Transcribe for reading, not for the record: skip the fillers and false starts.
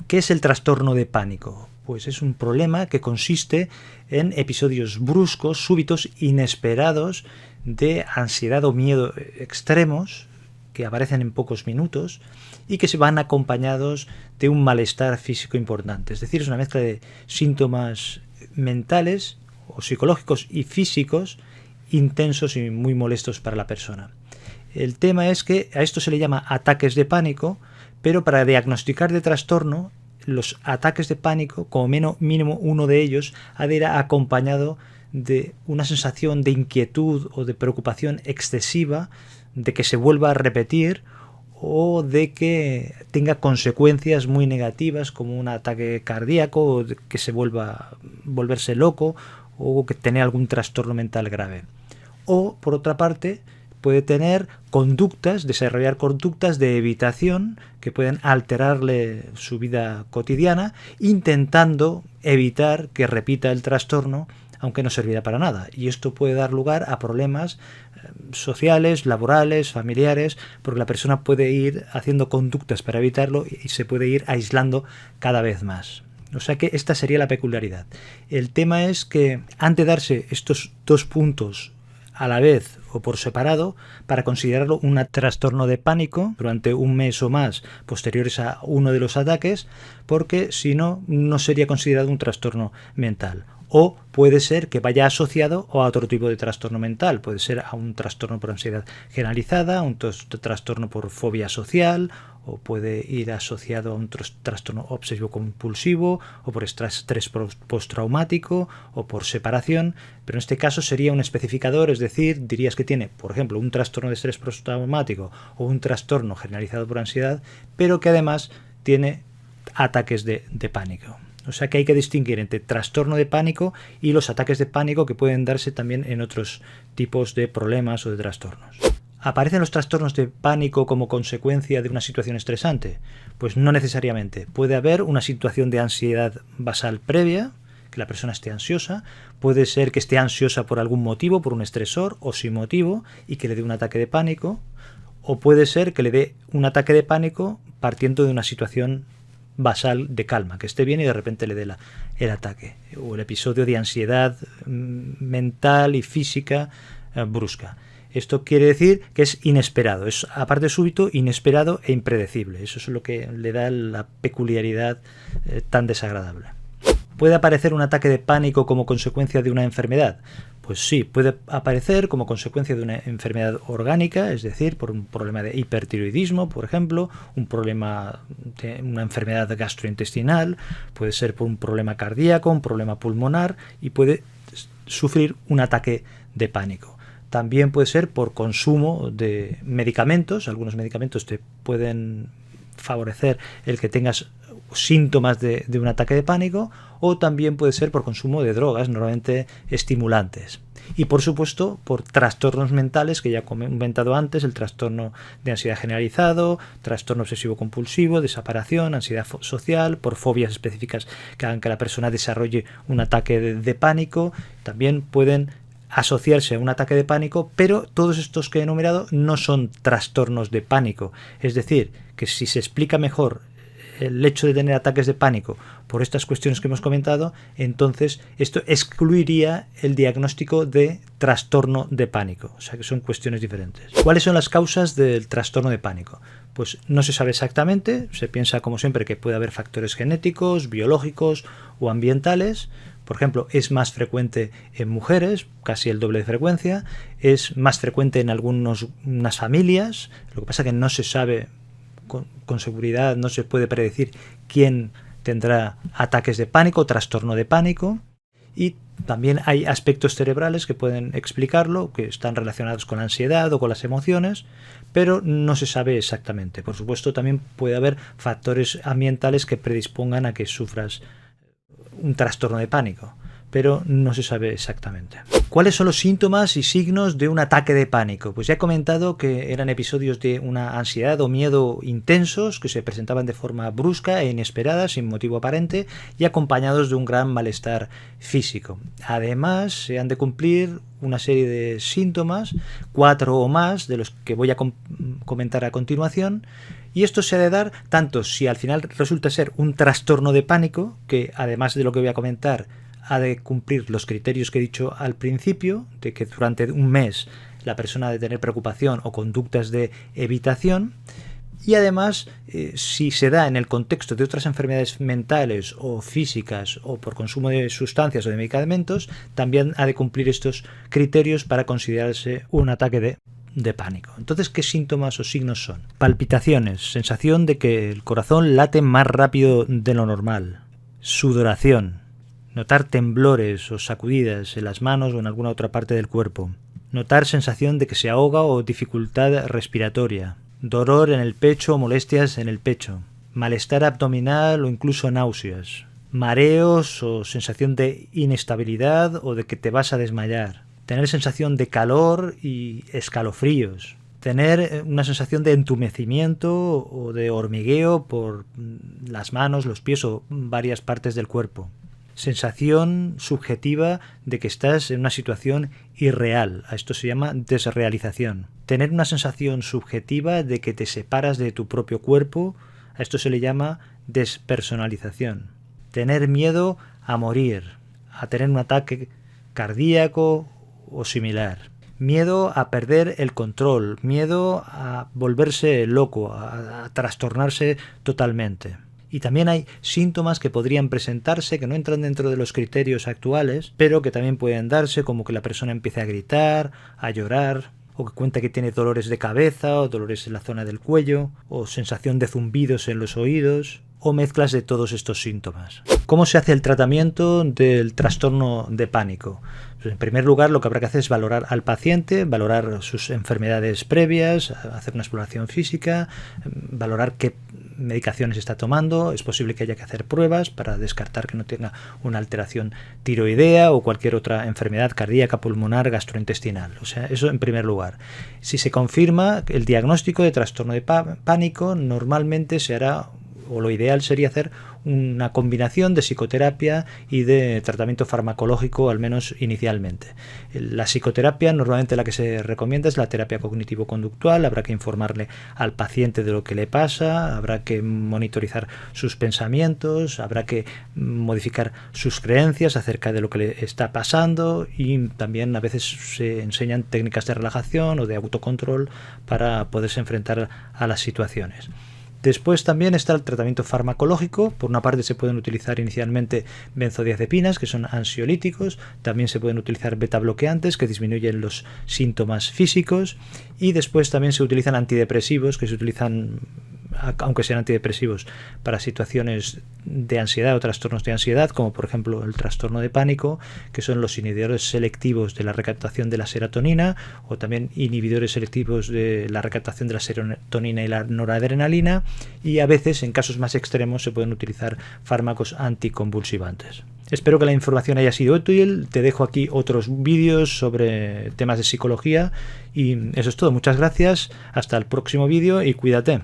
¿Qué es el trastorno de pánico? Pues es un problema que consiste en episodios bruscos, súbitos, inesperados de ansiedad o miedo extremos que aparecen en pocos minutos y que se van acompañados de un malestar físico importante. Es decir, es una mezcla de síntomas mentales o psicológicos y físicos intensos y muy molestos para la persona. El tema es que a esto se le llama ataques de pánico, pero para diagnosticar de trastorno, los ataques de pánico, como mínimo uno de ellos, ha de ir acompañado de una sensación de inquietud o de preocupación excesiva, de que se vuelva a repetir o de que tenga consecuencias muy negativas como un ataque cardíaco o que se volverse loco o que tenga algún trastorno mental grave. O, por otra parte, puede tener desarrollar conductas de evitación que pueden alterarle su vida cotidiana, intentando evitar que repita el trastorno, aunque no servirá para nada. Y esto puede dar lugar a problemas sociales, laborales, familiares, porque la persona puede ir haciendo conductas para evitarlo y se puede ir aislando cada vez más. O sea que esta sería la peculiaridad. El tema es que antes de darse estos dos puntos a la vez o por separado, para considerarlo un trastorno de pánico durante un mes o más posteriores a uno de los ataques, porque si no, no sería considerado un trastorno mental. O puede ser que vaya asociado a otro tipo de trastorno mental. Puede ser a un trastorno por ansiedad generalizada, a un trastorno por fobia social, o puede ir asociado a un trastorno obsesivo-compulsivo, o por estrés postraumático, o por separación. Pero en este caso sería un especificador, es decir, dirías que tiene, por ejemplo, un trastorno de estrés postraumático o un trastorno generalizado por ansiedad, pero que además tiene ataques de pánico. O sea que hay que distinguir entre trastorno de pánico y los ataques de pánico que pueden darse también en otros tipos de problemas o de trastornos. ¿Aparecen los trastornos de pánico como consecuencia de una situación estresante? Pues no necesariamente. Puede haber una situación de ansiedad basal previa, que la persona esté ansiosa, puede ser que esté ansiosa por algún motivo, por un estresor o sin motivo y que le dé un ataque de pánico, o puede ser que le dé un ataque de pánico partiendo de una situación basal de calma, que esté bien y de repente le dé el ataque o el episodio de ansiedad mental y física brusca. Esto quiere decir que es inesperado, es aparte súbito, inesperado e impredecible. Eso es lo que le da la peculiaridad tan desagradable. ¿Puede aparecer un ataque de pánico como consecuencia de una enfermedad? Pues sí, puede aparecer como consecuencia de una enfermedad orgánica, es decir, por un problema de hipertiroidismo, por ejemplo, un problema de una enfermedad gastrointestinal, puede ser por un problema cardíaco, un problema pulmonar y puede sufrir un ataque de pánico. También puede ser por consumo de medicamentos, algunos medicamentos te pueden favorecer el que tengas síntomas de un ataque de pánico, o también puede ser por consumo de drogas, normalmente estimulantes. Y por supuesto por trastornos mentales que ya he comentado antes, el trastorno de ansiedad generalizado, trastorno obsesivo-compulsivo, de separación, ansiedad social, por fobias específicas que hagan que la persona desarrolle un ataque de pánico. También pueden asociarse a un ataque de pánico, pero todos estos que he enumerado no son trastornos de pánico. Es decir, que si se explica mejor el hecho de tener ataques de pánico por estas cuestiones que hemos comentado, entonces esto excluiría el diagnóstico de trastorno de pánico, o sea que son cuestiones diferentes. ¿Cuáles son las causas del trastorno de pánico? Pues no se sabe exactamente, se piensa como siempre que puede haber factores genéticos, biológicos o ambientales. Por ejemplo, es más frecuente en mujeres, casi el doble de frecuencia, es más frecuente en unas familias, lo que pasa es que no se sabe con seguridad, no se puede predecir quién tendrá ataques de pánico, trastorno de pánico, y también hay aspectos cerebrales que pueden explicarlo, que están relacionados con la ansiedad o con las emociones, pero no se sabe exactamente. Por supuesto, también puede haber factores ambientales que predispongan a que sufras un trastorno de pánico, pero no se sabe exactamente. ¿Cuáles son los síntomas y signos de un ataque de pánico? Pues ya he comentado que eran episodios de una ansiedad o miedo intensos que se presentaban de forma brusca e inesperada, sin motivo aparente, y acompañados de un gran malestar físico. Además, se han de cumplir una serie de síntomas, 4 o más, de los que voy a comentar a continuación, Y esto se ha de dar tanto si al final resulta ser un trastorno de pánico, que además de lo que voy a comentar, ha de cumplir los criterios que he dicho al principio, de que durante un mes la persona ha de tener preocupación o conductas de evitación, y además si se da en el contexto de otras enfermedades mentales o físicas o por consumo de sustancias o de medicamentos, también ha de cumplir estos criterios para considerarse un ataque de pánico. Entonces, ¿qué síntomas o signos son? Palpitaciones, sensación de que el corazón late más rápido de lo normal, sudoración, notar temblores o sacudidas en las manos o en alguna otra parte del cuerpo, notar sensación de que se ahoga o dificultad respiratoria, dolor en el pecho o molestias en el pecho, malestar abdominal o incluso náuseas, mareos o sensación de inestabilidad o de que te vas a desmayar, tener sensación de calor y escalofríos, tener una sensación de entumecimiento o de hormigueo por las manos, los pies o varias partes del cuerpo, sensación subjetiva de que estás en una situación irreal, a esto se llama desrealización, tener una sensación subjetiva de que te separas de tu propio cuerpo, a esto se le llama despersonalización, tener miedo a morir, a tener un ataque cardíaco o similar, miedo a perder el control, miedo a volverse loco, a trastornarse totalmente. Y también hay síntomas que podrían presentarse que no entran dentro de los criterios actuales, pero que también pueden darse, como que la persona empiece a gritar, a llorar, o que cuenta que tiene dolores de cabeza o dolores en la zona del cuello, o sensación de zumbidos en los oídos, o mezclas de todos estos síntomas. ¿Cómo se hace el tratamiento del trastorno de pánico? Pues en primer lugar, lo que habrá que hacer es valorar al paciente, valorar sus enfermedades previas, hacer una exploración física, valorar qué medicaciones está tomando. Es posible que haya que hacer pruebas para descartar que no tenga una alteración tiroidea o cualquier otra enfermedad cardíaca, pulmonar, gastrointestinal. O sea, eso en primer lugar. Si se confirma el diagnóstico de trastorno de pánico, normalmente se hará, o lo ideal sería hacer una combinación de psicoterapia y de tratamiento farmacológico, al menos inicialmente. La psicoterapia, normalmente la que se recomienda es la terapia cognitivo-conductual. Habrá que informarle al paciente de lo que le pasa, habrá que monitorizar sus pensamientos, habrá que modificar sus creencias acerca de lo que le está pasando, y también a veces se enseñan técnicas de relajación o de autocontrol para poderse enfrentar a las situaciones. Después también está el tratamiento farmacológico. Por una parte se pueden utilizar inicialmente benzodiazepinas, que son ansiolíticos, también se pueden utilizar betabloqueantes, que disminuyen los síntomas físicos, y después también se utilizan antidepresivos, que se utilizan, aunque sean antidepresivos, para situaciones de ansiedad o trastornos de ansiedad, como por ejemplo el trastorno de pánico, que son los inhibidores selectivos de la recaptación de la serotonina, o también inhibidores selectivos de la recaptación de la serotonina y la noradrenalina, y a veces, en casos más extremos, se pueden utilizar fármacos anticonvulsivantes. Espero que la información haya sido útil. Te dejo aquí otros vídeos sobre temas de psicología, y eso es todo. Muchas gracias, hasta el próximo vídeo y cuídate.